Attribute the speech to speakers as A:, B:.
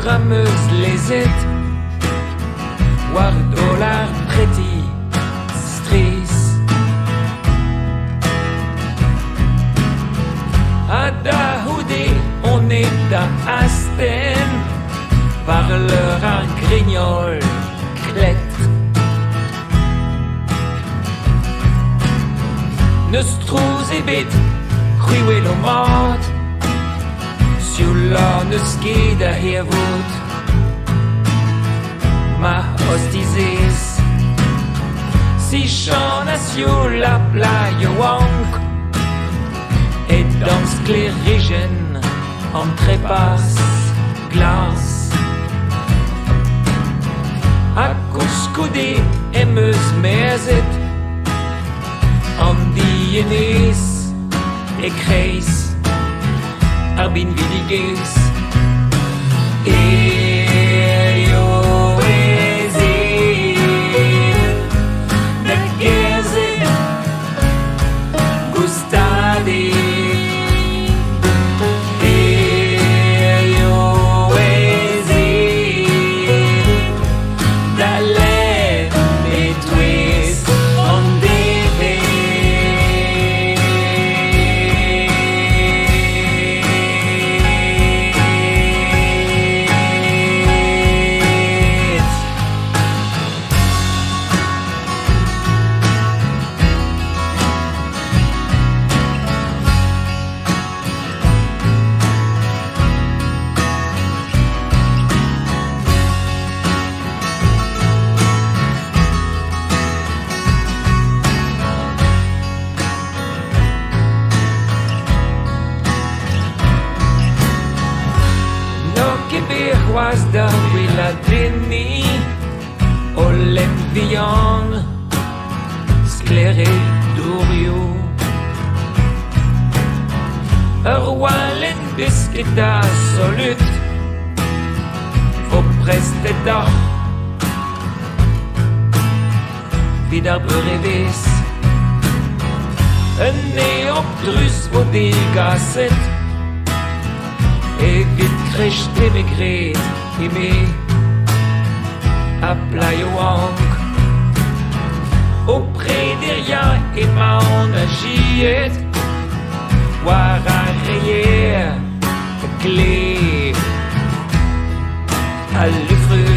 A: rameuse les it, war dollar pretty stris. À Dahoudé, on est à Asten, parleur en grignol, clettre. Neustrous et bit, cruel au mort, sur la neusquée de Herwood. Ma hostizis, si chana sur la playa Wonk, et dans sclérigen, en trépasse, glace. À Couscoudé, émeuse mézit, en dienis, et kreis, arbin vidiges. Was da willa dini Olem vian Scléré d'Orio Erwalen biscuita solut Au preste da Vidar brevis Un neoptrus odigaset Et vite crèche d'émigré, aimé, à Playawang. Auprès des riens et m'en agiet, voir à rayer, clé, à l'effreux.